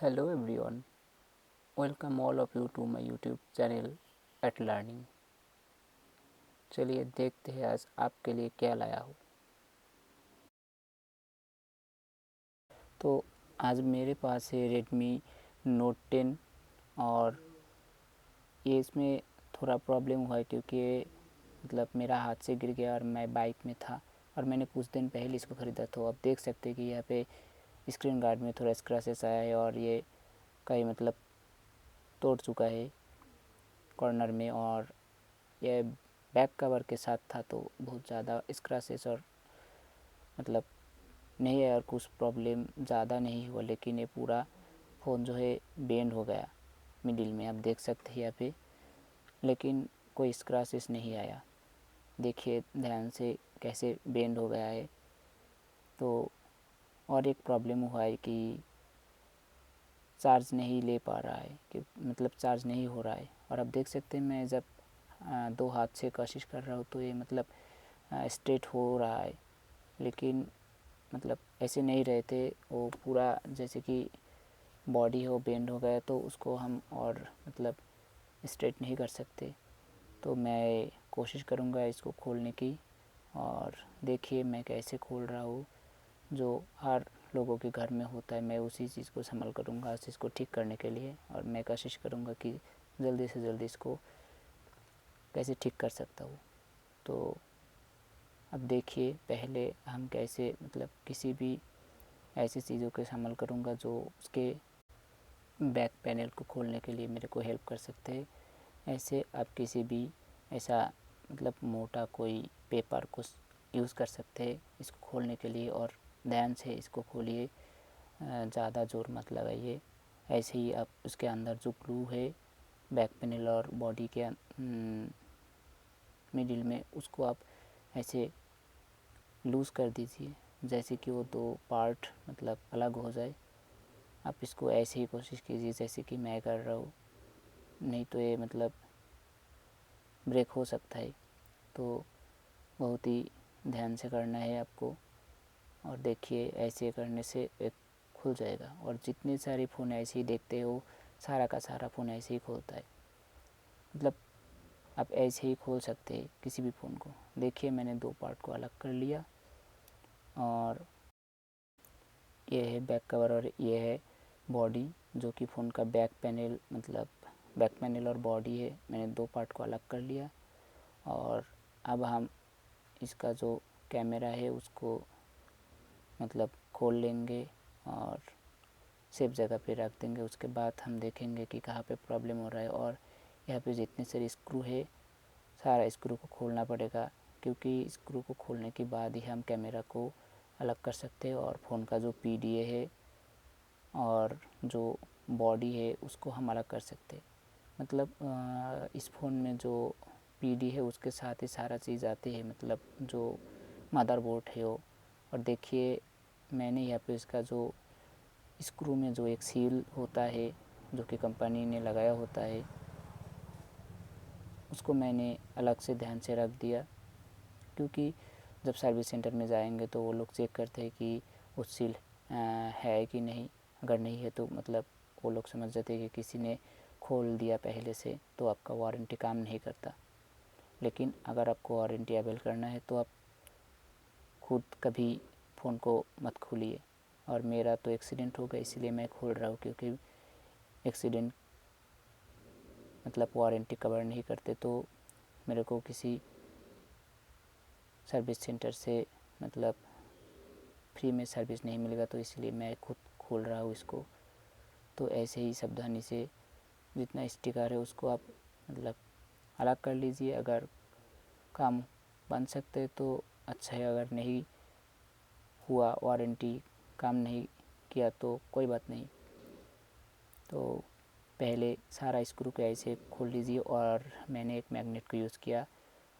Hello everyone, welcome all of you to my YouTube channel at Learning। चलिए देखते हैं आज आपके लिए क्या लाया हूँ। तो आज मेरे पास है Redmi Note 10 और ये इसमें थोड़ा प्रॉब्लम हुआ है क्योंकि मतलब मेरा हाथ से गिर गया और मैं बाइक में था और मैंने कुछ दिन पहले इसको ख़रीदा। तो आप देख सकते हैं कि यहाँ पे स्क्रीन गार्ड में थोड़ा स्क्रैचेस आया है और ये कहीं मतलब तोड़ चुका है कॉर्नर में, और यह बैक कवर के साथ था तो बहुत ज़्यादा स्क्रैचेस और मतलब नहीं है और कुछ प्रॉब्लम ज़्यादा नहीं हुआ, लेकिन ये पूरा फ़ोन जो है बेंड हो गया मिडिल में। आप देख सकते हैं यहाँ पे, लेकिन कोई स्क्रैचेस नहीं आया। देखिए ध्यान से कैसे बेंड हो गया है। तो और एक प्रॉब्लम हुआ है कि चार्ज नहीं ले पा रहा है, कि मतलब चार्ज नहीं हो रहा है। और आप देख सकते हैं मैं जब दो हाथ से कोशिश कर रहा हूँ तो ये मतलब स्ट्रेट हो रहा है, लेकिन मतलब ऐसे नहीं रहते। वो पूरा जैसे कि बॉडी हो बेंड हो गया तो उसको हम और मतलब स्ट्रेट नहीं कर सकते। तो मैं कोशिश करूँगा इसको खोलने की, और देखिए मैं कैसे खोल रहा हूँ। जो हर लोगों के घर में होता है मैं उसी चीज़ को संभल करूँगा इस चीज़ को ठीक करने के लिए, और मैं कोशिश करूँगा कि जल्दी से जल्दी इसको कैसे ठीक कर सकता हूँ। तो अब देखिए पहले हम कैसे मतलब किसी भी ऐसी चीज़ों के संभल करूँगा जो उसके बैक पैनल को खोलने के लिए मेरे को हेल्प कर सकते हैं। ऐसे आप किसी भी ऐसा मतलब मोटा कोई पेपर को यूज़ कर सकते हैं इसको खोलने के लिए, और ध्यान से इसको खोलिए, ज़्यादा ज़ोर मत लगाइए। ऐसे ही आप उसके अंदर जो ग्लू है बैक पैनल और बॉडी के मिडिल में, उसको आप ऐसे लूज़ कर दीजिए जैसे कि वो दो पार्ट मतलब अलग हो जाए। आप इसको ऐसे ही कोशिश कीजिए जैसे कि मैं कर रहा हूँ, नहीं तो ये मतलब ब्रेक हो सकता है। तो बहुत ही ध्यान से करना है आपको, और देखिए ऐसे करने से एक खुल जाएगा। और जितने सारे फ़ोन ऐसे ही देखते हो सारा का सारा फ़ोन ऐसे ही खोलता है, मतलब आप ऐसे ही खोल सकते हैं किसी भी फ़ोन को। देखिए मैंने दो पार्ट को अलग कर लिया, और ये है बैक कवर और ये है बॉडी, जो कि फ़ोन का बैक पैनल मतलब बैक पैनल और बॉडी है। मैंने दो पार्ट को अलग कर लिया, और अब हम इसका जो कैमरा है उसको मतलब खोल लेंगे और सेफ जगह पे रख देंगे। उसके बाद हम देखेंगे कि कहाँ पे प्रॉब्लम हो रहा है, और यहाँ पे जितने सारे स्क्रू है सारा स्क्रू को खोलना पड़ेगा, क्योंकि स्क्रू को खोलने के बाद ही हम कैमरा को अलग कर सकते हैं और फ़ोन का जो PDA है और जो बॉडी है उसको हम अलग कर सकते हैं। मतलब इस फ़ोन में जो PD है उसके साथ ही सारा चीज़ आती है, मतलब जो मदरबोर्ड है वो। और देखिए मैंने यहाँ पे इसका जो स्क्रू में जो एक सील होता है जो कि कंपनी ने लगाया होता है, उसको मैंने अलग से ध्यान से रख दिया, क्योंकि जब सर्विस सेंटर में जाएंगे तो वो लोग चेक करते हैं कि वो सील है कि नहीं। अगर नहीं है तो मतलब वो लोग समझ जाते हैं कि किसी ने खोल दिया पहले से, तो आपका वारंटी काम नहीं करता। लेकिन अगर आपको वारंटी अवेल करना है तो आप खुद कभी फ़ोन को मत खोलिए। और मेरा तो एक्सीडेंट हो गया इसलिए मैं खोल रहा हूँ, क्योंकि एक्सीडेंट मतलब वारंटी कवर नहीं करते, तो मेरे को किसी सर्विस सेंटर से मतलब फ्री में सर्विस नहीं मिलेगा, तो इसलिए मैं खुद खोल रहा हूँ इसको। तो ऐसे ही सावधानी से जितना स्टिकर है उसको आप मतलब अलग कर लीजिए। अगर काम बन सकते तो अच्छा है, अगर नहीं हुआ वारंटी काम नहीं किया तो कोई बात नहीं। तो पहले सारा स्क्रू को ऐसे खोल लीजिए, और मैंने एक मैग्नेट को यूज़ किया,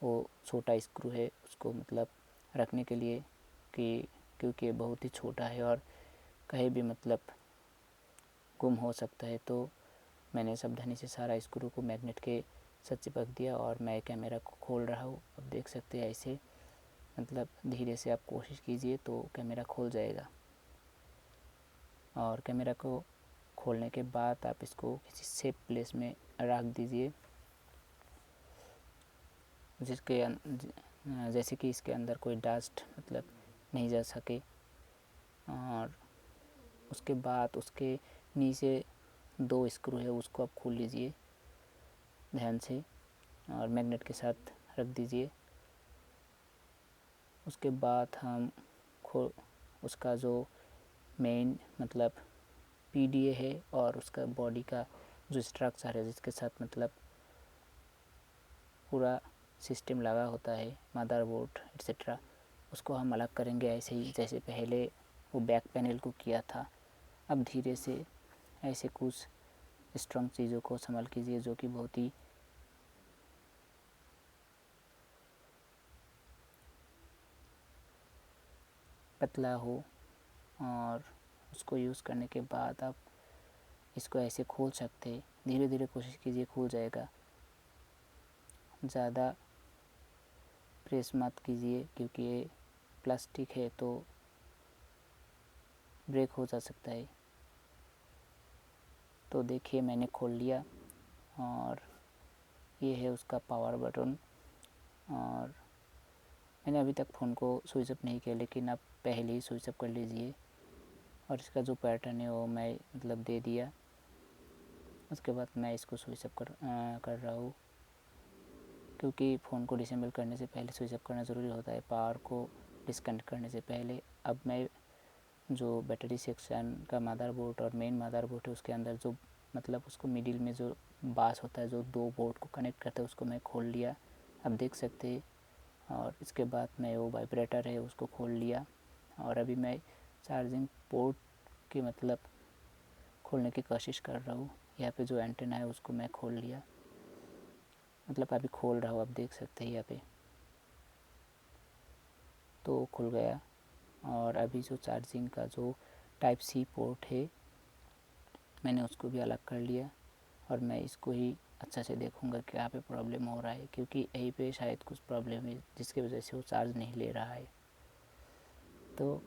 वो छोटा स्क्रू है उसको मतलब रखने के लिए, कि क्योंकि बहुत ही छोटा है और कहीं भी मतलब गुम हो सकता है। तो मैंने सावधानी से सारा स्क्रू को मैग्नेट के साथ चिपक दिया, और मैं कैमरा को खोल रहा हूँ। अब देख सकते हैं ऐसे मतलब धीरे से आप कोशिश कीजिए तो कैमरा खोल जाएगा। और कैमरा को खोलने के बाद आप इसको किसी सेफ प्लेस में रख दीजिए, जैसे कि इसके अंदर कोई डस्ट मतलब नहीं जा सके। और उसके बाद उसके नीचे 2 स्क्रू है, उसको आप खोल लीजिए ध्यान से और मैग्नेट के साथ रख दीजिए। उसके बाद हम उसका जो मेन मतलब PDA है और उसका बॉडी का जो स्ट्रक्चर है जिसके साथ मतलब पूरा सिस्टम लगा होता है, मदरबोर्ड एक्सेट्रा, उसको हम अलग करेंगे ऐसे ही जैसे पहले वो बैक पैनल को किया था। अब धीरे से ऐसे कुछ स्ट्रॉन्ग चीज़ों को संभाल कीजिए जो कि बहुत ही पतला हो, और उसको यूज़ करने के बाद आप इसको ऐसे खोल सकते हैं। धीरे धीरे कोशिश कीजिए, खुल जाएगा। ज़्यादा प्रेस मत कीजिए क्योंकि ये प्लास्टिक है तो ब्रेक हो जा सकता है। तो देखिए मैंने खोल लिया और ये है उसका पावर बटन। और मैंने अभी तक फ़ोन को स्विच ऑफ नहीं किया, लेकिन आप पहले ही स्विच ऑफ कर लीजिए। और इसका जो पैटर्न है वो मैं मतलब दे दिया। उसके बाद मैं इसको स्विच ऑफ कर रहा हूँ, क्योंकि फ़ोन को डिसेंबल करने से पहले स्विच ऑफ करना ज़रूरी होता है, पावर को डिस्कनेक्ट करने से पहले। अब मैं जो बैटरी सेक्शन का मदरबोर्ड और मेन मदरबोर्ड है उसके अंदर जो मतलब उसको मिडिल में जो बास होता है जो 2 बोर्ड को कनेक्ट करता है उसको मैं खोल लिया, आप देख सकते हैं। और इसके बाद मैं वो वाइब्रेटर है उसको खोल लिया। और अभी मैं चार्जिंग पोर्ट के मतलब खोलने की कोशिश कर रहा हूँ। यहाँ पे जो एंटेना है उसको मैं खोल लिया, मतलब अभी खोल रहा हूँ, आप देख सकते हैं यहाँ पे तो खुल गया। और अभी जो चार्जिंग का जो टाइप C पोर्ट है मैंने उसको भी अलग कर लिया। और मैं इसको ही अच्छा से देखूंगा कि यहाँ पे प्रॉब्लम हो रहा है, क्योंकि यहीं पे शायद कुछ प्रॉब्लम है जिसकी वजह से वो चार्ज नहीं ले रहा है। तो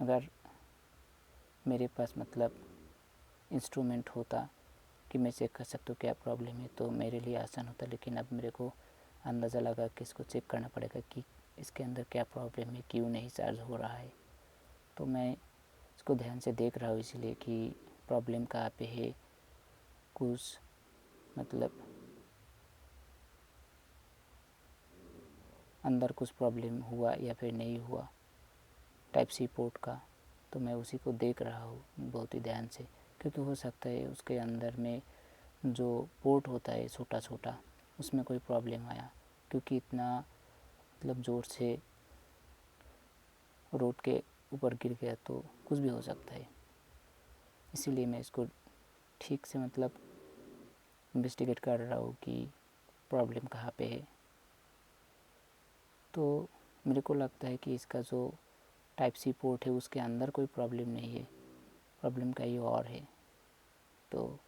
अगर मेरे पास मतलब इंस्ट्रूमेंट होता कि मैं चेक कर सकता हूँ क्या प्रॉब्लम है तो मेरे लिए आसान होता, लेकिन अब मेरे को अंदाज़ा लगा कि इसको चेक करना पड़ेगा कि इसके अंदर क्या प्रॉब्लम है, क्यों नहीं चार्ज हो रहा है। तो मैं इसको ध्यान से देख रहा हूँ इसलिए कि प्रॉब्लम कहाँ पे है, कुछ मतलब अंदर कुछ प्रॉब्लम हुआ या फिर नहीं हुआ टाइप C पोर्ट का। तो मैं उसी को देख रहा हूँ बहुत ही ध्यान से, क्योंकि हो सकता है उसके अंदर में जो पोर्ट होता है छोटा छोटा उसमें कोई प्रॉब्लम आया, क्योंकि इतना मतलब ज़ोर से रोड के ऊपर गिर गया तो कुछ भी हो सकता है। इसीलिए मैं इसको ठीक से मतलब इन्वेस्टिगेट कर रहा हूँ कि प्रॉब्लम कहाँ पे है। तो मेरे को लगता है कि इसका जो टाइप C पोर्ट है उसके अंदर कोई प्रॉब्लम नहीं है, प्रॉब्लम कहीं और है। तो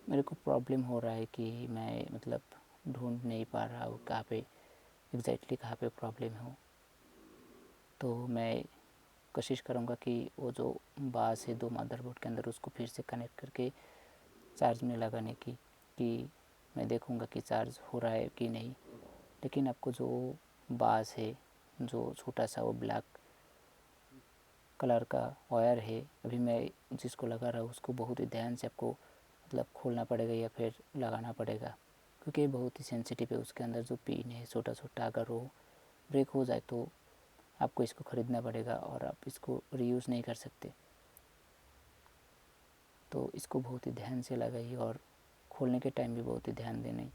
मेरे को प्रॉब्लम हो रहा है कि मैं मतलब ढूंढ नहीं पा रहा हूँ कहाँ पे एग्जैक्टली कहाँ पे प्रॉब्लम हो। तो मैं कोशिश करूँगा कि वो जो बास है 2 मदरबोर्ड के अंदर उसको फिर से कनेक्ट करके चार्ज में लगाने की, कि मैं देखूँगा कि चार्ज हो रहा है कि नहीं। लेकिन आपको जो बास है जो छोटा सा वो ब्लैक कलर का वायर है, अभी मैं जिसको लगा रहा हूँ उसको बहुत ही ध्यान से आपको मतलब खोलना पड़ेगा या फिर लगाना पड़ेगा, क्योंकि बहुत ही सेंसिटिव है। उसके अंदर जो पिन है छोटा छोटा, अगर वो ब्रेक हो जाए तो आपको इसको ख़रीदना पड़ेगा और आप इसको रीयूज़ नहीं कर सकते। तो इसको बहुत ही ध्यान से लगाइए और खोलने के टाइम भी बहुत ही ध्यान देने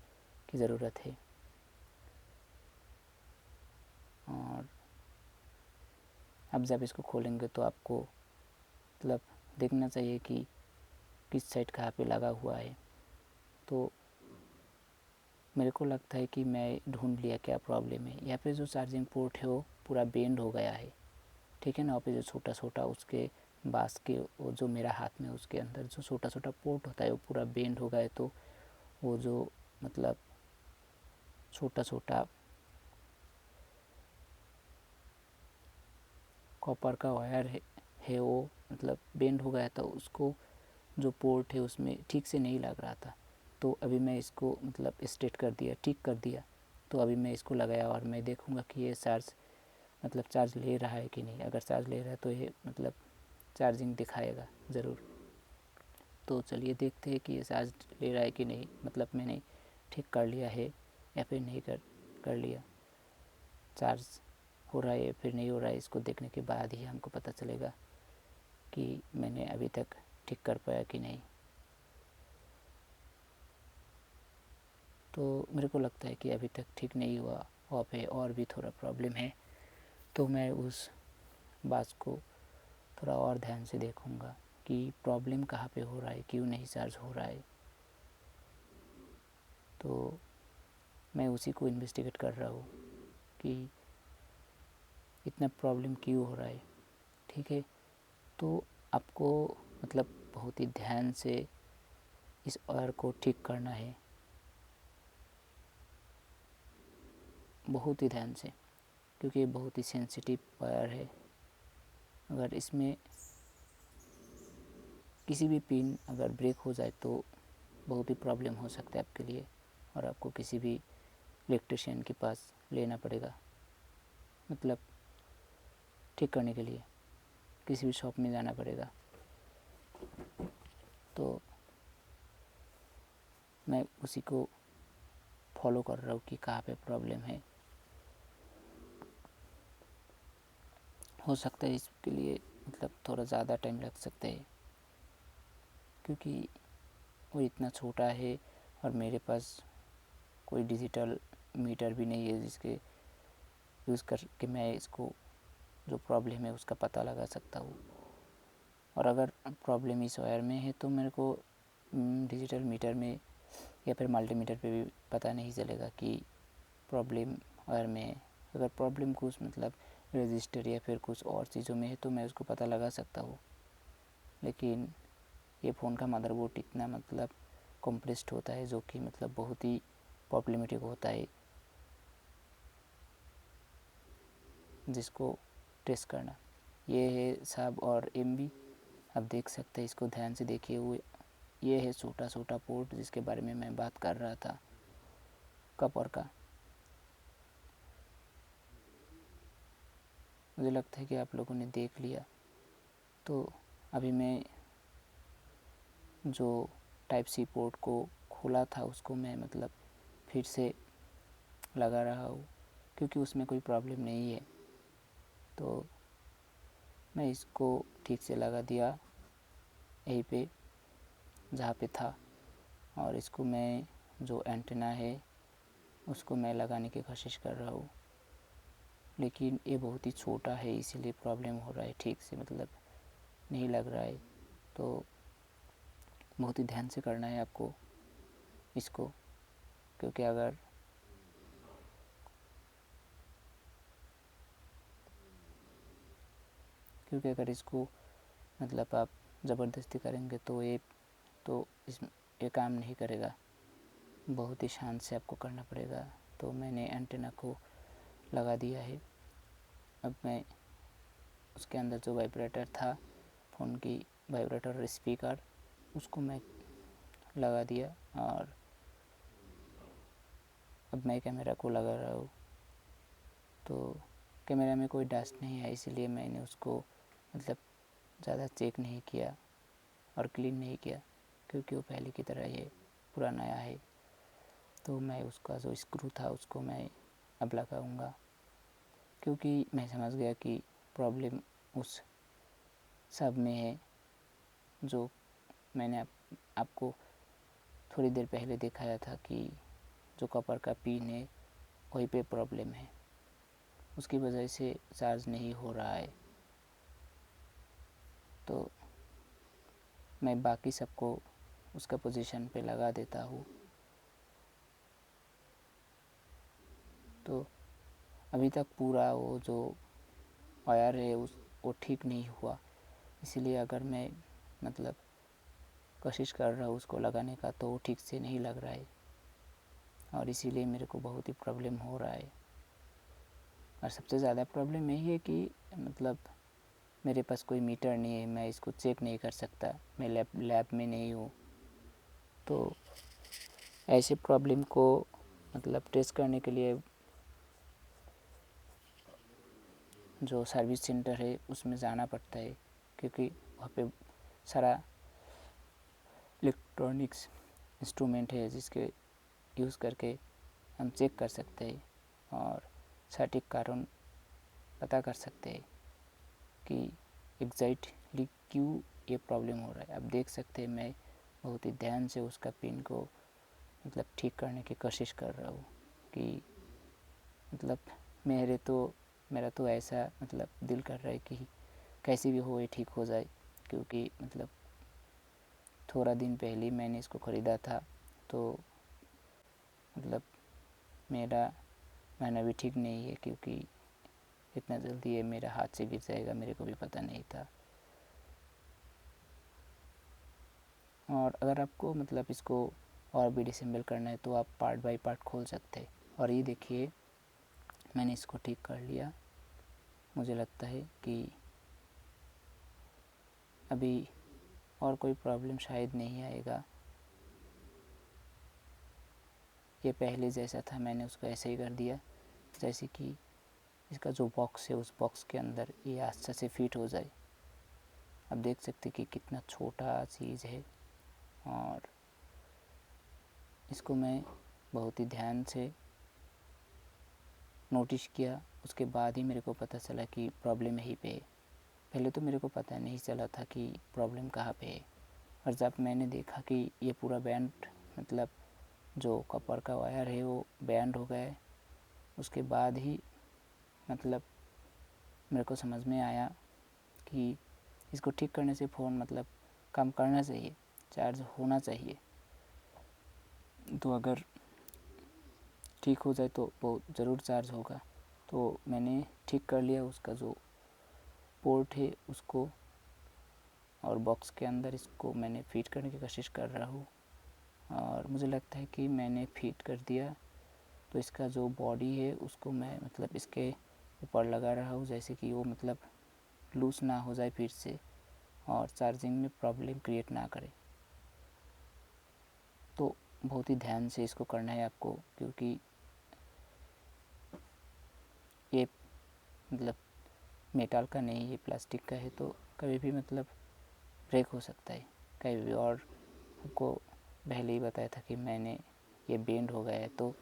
की ज़रूरत है। और अब जब इसको खोलेंगे तो आपको मतलब देखना चाहिए कि किस साइड कहाँ पे लगा हुआ है। तो मेरे को लगता है कि मैं ढूंढ लिया क्या प्रॉब्लम है। यहाँ पे जो चार्जिंग पोर्ट है वो पूरा बेंड हो गया है, ठीक है ना। वहाँ पे जो छोटा छोटा उसके बास के वो जो मेरा हाथ में उसके अंदर जो छोटा छोटा पोर्ट होता है वो पूरा बेंड हो गया है। तो वो जो मतलब छोटा छोटा कॉपर का वायर है वो मतलब बेंड हो गया था, उसको जो पोर्ट है उसमें ठीक से नहीं लग रहा था। तो अभी मैं इसको मतलब स्ट्रेट कर दिया, ठीक कर दिया। तो अभी मैं इसको लगाया और मैं देखूँगा कि ये चार्ज ले रहा है कि नहीं। अगर चार्ज ले रहा है तो ये मतलब चार्जिंग दिखाएगा ज़रूर। तो चलिए देखते हैं कि ये चार्ज ले रहा है कि नहीं, मतलब मैंने ठीक कर लिया है या फिर नहीं कर लिया। चार्ज हो रहा है या फिर नहीं हो रहा है, इसको देखने के बाद ही हमको पता चलेगा कि मैंने अभी तक ठीक कर पाया कि नहीं। तो मेरे को लगता है कि अभी तक ठीक नहीं हुआ, वहाँ पे और भी थोड़ा प्रॉब्लम है। तो मैं उस बात को थोड़ा और ध्यान से देखूँगा कि प्रॉब्लम कहाँ पे हो रहा है, क्यों नहीं चार्ज हो रहा है। तो मैं उसी को इन्वेस्टिगेट कर रहा हूँ कि इतना प्रॉब्लम क्यों हो रहा है। ठीक है, तो आपको मतलब बहुत ही ध्यान से इस वायर को ठीक करना है, बहुत ही ध्यान से, क्योंकि ये बहुत ही सेंसिटिव वायर है। अगर इसमें किसी भी पिन अगर ब्रेक हो जाए तो बहुत ही प्रॉब्लम हो सकता है आपके लिए, और आपको किसी भी इलेक्ट्रिशियन के पास लेना पड़ेगा, मतलब ठीक करने के लिए किसी भी शॉप में जाना पड़ेगा। तो मैं उसी को फॉलो कर रहा हूँ कि कहाँ पे प्रॉब्लम है। हो सकता है इसके लिए मतलब थोड़ा ज़्यादा टाइम लग सकता है, क्योंकि वो इतना छोटा है और मेरे पास कोई डिजिटल मीटर भी नहीं है जिसके यूज़ करके मैं इसको जो प्रॉब्लम है उसका पता लगा सकता हूँ। और अगर प्रॉब्लम इस वायर में है तो मेरे को डिजिटल मीटर में या फिर मल्टीमीटर पे भी पता नहीं चलेगा कि प्रॉब्लम वायर में है। अगर प्रॉब्लम कुछ मतलब रजिस्टर या फिर कुछ और चीज़ों में है तो मैं उसको पता लगा सकता हूँ। लेकिन ये फ़ोन का मदरबोर्ड इतना मतलब कॉम्प्लेक्स होता है, जो कि मतलब बहुत ही प्रॉब्लमेटिक होता है जिसको टेस्ट करना। ये है सब और MB, आप देख सकते हैं, इसको ध्यान से देखिए। हुए ये है छोटा पोर्ट जिसके बारे में मैं बात कर रहा था, कपर का। मुझे लगता है कि आप लोगों ने देख लिया। तो अभी मैं जो टाइप सी पोर्ट को खोला था उसको मैं मतलब फिर से लगा रहा हूँ, क्योंकि उसमें कोई प्रॉब्लम नहीं है। तो मैं इसको ठीक से लगा दिया यहीं पे जहाँ पे था, और इसको मैं जो एंटीना है उसको मैं लगाने की कोशिश कर रहा हूँ। लेकिन ये बहुत ही छोटा है, इसीलिए प्रॉब्लम हो रहा है, ठीक से मतलब नहीं लग रहा है। तो बहुत ही ध्यान से करना है आपको इसको, क्योंकि अगर इसको मतलब आप ज़बरदस्ती करेंगे तो ये काम नहीं करेगा। बहुत ही शांत से आपको करना पड़ेगा। तो मैंने एंटीना को लगा दिया है। अब मैं उसके अंदर जो वाइब्रेटर था, फ़ोन की वाइब्रेटर और स्पीकर, उसको मैं लगा दिया, और अब मैं कैमरा को लगा रहा हूँ। तो कैमरा में कोई डस्ट नहीं है, इसीलिए मैंने उसको मतलब ज़्यादा चेक नहीं किया और क्लीन नहीं किया, क्योंकि वो पहले की तरह ये पूरा नया है। तो मैं उसका जो स्क्रू था उसको मैं अब लगाऊंगा, क्योंकि मैं समझ गया कि प्रॉब्लम उस सब में है जो मैंने आपको थोड़ी देर पहले दिखाया था कि जो कॉपर का पिन है वहीं पे प्रॉब्लम है, उसकी वजह से चार्ज नहीं हो रहा है। तो मैं बाकी सबको उसका पोजीशन पे लगा देता हूँ। तो अभी तक पूरा वो जो वायर है वो ठीक नहीं हुआ, इसलिए अगर मैं मतलब कोशिश कर रहा हूँ उसको लगाने का तो वो ठीक से नहीं लग रहा है, और इसीलिए मेरे को बहुत ही प्रॉब्लम हो रहा है। और सबसे ज़्यादा प्रॉब्लम यही है कि मतलब मेरे पास कोई मीटर नहीं है, मैं इसको चेक नहीं कर सकता, मैं लैब में नहीं हूँ। तो ऐसे प्रॉब्लम को मतलब टेस्ट करने के लिए जो सर्विस सेंटर है उसमें जाना पड़ता है, क्योंकि वहाँ पे सारा इलेक्ट्रॉनिक्स इंस्ट्रूमेंट है जिसके यूज़ करके हम चेक कर सकते हैं और सटीक कारण पता कर सकते हैं कि एग्जैक्टली क्यों ये प्रॉब्लम हो रहा है। आप देख सकते हैं मैं बहुत ही ध्यान से उसका पिन को मतलब ठीक करने की कोशिश कर रहा हूँ कि मतलब मेरा तो ऐसा मतलब दिल कर रहा है कि कैसे भी हो ये ठीक हो जाए, क्योंकि मतलब थोड़ा दिन पहले मैंने इसको ख़रीदा था, तो मतलब मेरा मानना भी ठीक नहीं है, क्योंकि इतना जल्दी ये मेरा हाथ से गिर जाएगा मेरे को भी पता नहीं था। और अगर आपको मतलब इसको और भी डिसेंबल करना है तो आप पार्ट बाय पार्ट खोल सकते हैं। और ये देखिए मैंने इसको ठीक कर लिया। मुझे लगता है कि अभी और कोई प्रॉब्लम शायद नहीं आएगा। ये पहले जैसा था मैंने उसको ऐसे ही कर दिया, जैसे कि इसका जो बॉक्स है उस बॉक्स के अंदर ये अच्छा से फिट हो जाए। आप देख सकते कि कितना छोटा चीज़ है, और इसको मैं बहुत ही ध्यान से नोटिस किया। उसके बाद ही मेरे को पता चला कि प्रॉब्लम यहीं पे है। पहले तो मेरे को पता नहीं चला था कि प्रॉब्लम कहाँ पे है। और जब मैंने देखा कि ये पूरा बैंड मतलब जो कॉपर का वायर है वो बैंड हो गया है, उसके बाद ही मतलब मेरे को समझ में आया कि इसको ठीक करने से फ़ोन मतलब काम करना चाहिए, चार्ज होना चाहिए। तो अगर ठीक हो जाए तो वो ज़रूर चार्ज होगा। तो मैंने ठीक कर लिया उसका जो पोर्ट है उसको, और बॉक्स के अंदर इसको मैंने फिट करने की कोशिश कर रहा हूँ, और मुझे लगता है कि मैंने फिट कर दिया। तो इसका जो बॉडी है उसको मैं मतलब इसके ऊपर लगा रहा हूँ, जैसे कि वो मतलब लूज़ ना हो जाए फिर से और चार्जिंग में प्रॉब्लम क्रिएट ना करे। तो बहुत ही ध्यान से इसको करना है आपको, क्योंकि ये मतलब मेटल का नहीं, ये प्लास्टिक का है, तो कभी भी मतलब ब्रेक हो सकता है कभी भी। और आपको पहले ही बताया था कि मैंने ये बेंड हो गया है, तो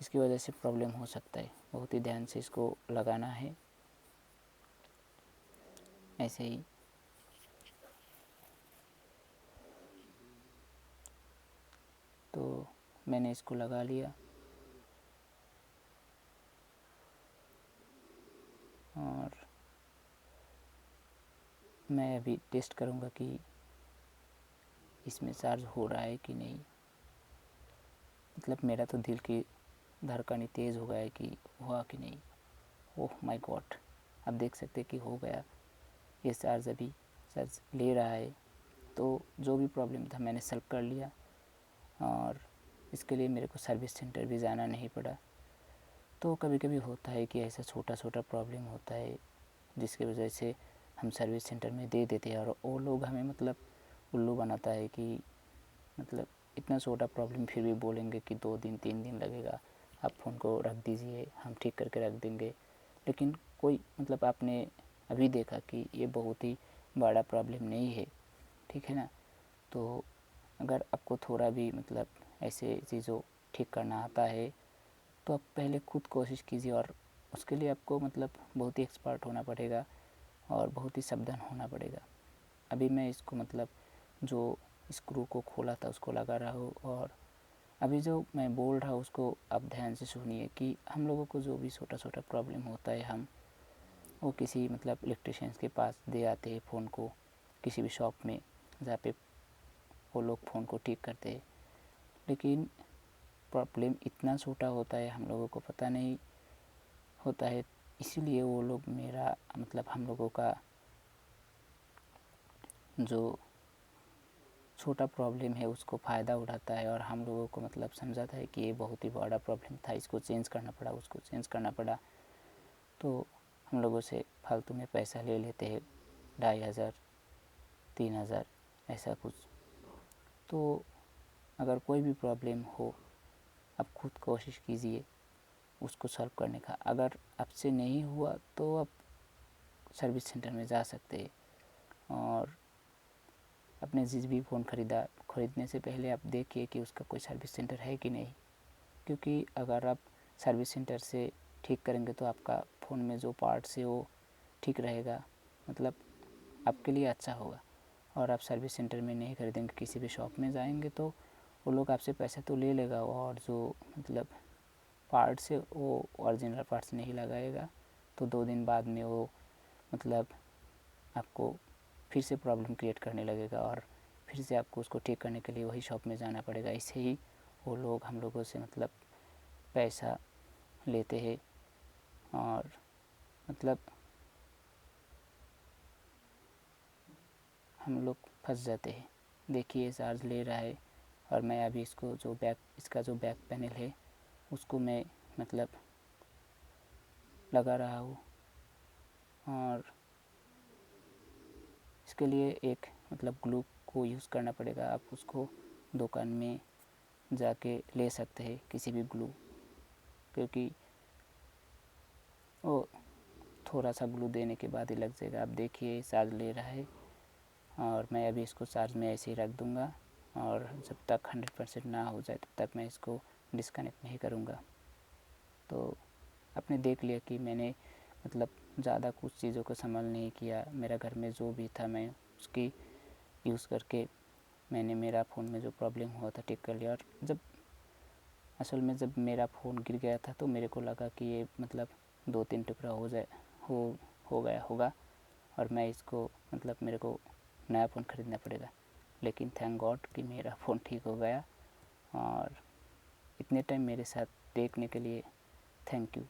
इसकी वजह से प्रॉब्लम हो सकता है। बहुत ही ध्यान से इसको लगाना है, ऐसे ही। तो मैंने इसको लगा लिया, और मैं अभी टेस्ट करूँगा कि इसमें चार्ज हो रहा है कि नहीं। मतलब मेरा तो दिल की धड़कन तेज़ हो गया है कि हुआ कि नहीं। ओह माय गॉड, आप देख सकते कि हो गया। ये चार्ज अभी चार्ज ले रहा है। तो जो भी प्रॉब्लम था मैंने सॉल्व कर लिया, और इसके लिए मेरे को सर्विस सेंटर भी जाना नहीं पड़ा। तो कभी कभी होता है कि ऐसा छोटा छोटा प्रॉब्लम होता है जिसकी वजह से हम सर्विस सेंटर में दे देते हैं, और वो लोग हमें मतलब उल्लू बनाता है कि मतलब इतना छोटा प्रॉब्लम फिर भी बोलेंगे कि 2 दिन 3 दिन लगेगा, आप फ़ोन को रख दीजिए, हम ठीक करके रख देंगे। लेकिन कोई मतलब आपने अभी देखा कि ये बहुत ही बड़ा प्रॉब्लम नहीं है, ठीक है ना। तो अगर आपको थोड़ा भी मतलब ऐसे चीज़ों ठीक करना आता है तो आप पहले खुद कोशिश कीजिए, और उसके लिए आपको मतलब बहुत ही एक्सपर्ट होना पड़ेगा और बहुत ही सावधान होना पड़ेगा। अभी मैं इसको मतलब जो स्क्रू को खोला था उसको लगा रहा हूँ, और अभी जो मैं बोल रहा हूँ उसको आप ध्यान से सुनिए कि हम लोगों को जो भी छोटा छोटा प्रॉब्लम होता है हम वो किसी मतलब इलेक्ट्रिशियंस के पास दे आते हैं फ़ोन को, किसी भी शॉप में जहाँ पे वो लोग फ़ोन को ठीक करते हैं। लेकिन प्रॉब्लम इतना छोटा होता है हम लोगों को पता नहीं होता है, इसीलिए वो लोग मेरा मतलब हम लोगों का जो छोटा प्रॉब्लम है उसको फ़ायदा उठाता है, और हम लोगों को मतलब समझाता है कि ये बहुत ही बड़ा प्रॉब्लम था, इसको चेंज करना पड़ा, उसको चेंज करना पड़ा। तो हम लोगों से फालतू में पैसा ले लेते हैं, 2500 3000 ऐसा कुछ। तो अगर कोई भी प्रॉब्लम हो, आप खुद कोशिश कीजिए उसको सॉल्व करने का। अगर आपसे नहीं हुआ तो आप सर्विस सेंटर में जा सकते हैं, और अपने जिस भी फ़ोन खरीदने से पहले आप देखिए कि उसका कोई सर्विस सेंटर है कि नहीं, क्योंकि अगर आप सर्विस सेंटर से ठीक करेंगे तो आपका फ़ोन में जो पार्ट्स है वो ठीक रहेगा, मतलब आपके लिए अच्छा होगा। और आप सर्विस सेंटर में नहीं खरीदेंगे, किसी भी शॉप में जाएंगे तो वो लोग आपसे पैसा तो ले लेगा, और जो मतलब पार्ट्स है वो ओरिजिनल पार्ट्स नहीं लगाएगा। तो 2 दिन बाद में वो मतलब आपको फिर से प्रॉब्लम क्रिएट करने लगेगा, और फिर से आपको उसको ठीक करने के लिए वही शॉप में जाना पड़ेगा। इससे ही वो लोग हम लोगों से मतलब पैसा लेते हैं, और मतलब हम लोग फंस जाते हैं। देखिए चार्ज ले रहा है, और मैं अभी इसका जो बैक पैनल है उसको मैं मतलब लगा रहा हूँ, और इसके लिए एक मतलब ग्लू को यूज़ करना पड़ेगा। आप उसको दुकान में जाके ले सकते हैं, किसी भी ग्लू, क्योंकि वो थोड़ा सा ग्लू देने के बाद ही लग जाएगा। आप देखिए चार्ज ले रहा है, और मैं अभी इसको चार्ज में ऐसे ही रख दूँगा, और जब तक 100% ना हो जाए तब तक मैं इसको डिस्कनेक्ट नहीं करूँगा। तो आपने देख लिया कि मैंने मतलब ज़्यादा कुछ चीज़ों को संभाल नहीं किया। मेरा घर में जो भी था मैं उसकी यूज़ करके मैंने मेरा फ़ोन में जो प्रॉब्लम हुआ था ठीक कर लिया। और असल में जब मेरा फ़ोन गिर गया था तो मेरे को लगा कि ये मतलब 2-3 टुकड़ा हो गया होगा, और मैं इसको मतलब मेरे को नया फ़ोन ख़रीदना पड़ेगा। लेकिन थैंक गॉड कि मेरा फ़ोन ठीक हो गया, और इतने टाइम मेरे साथ देखने के लिए थैंक यू।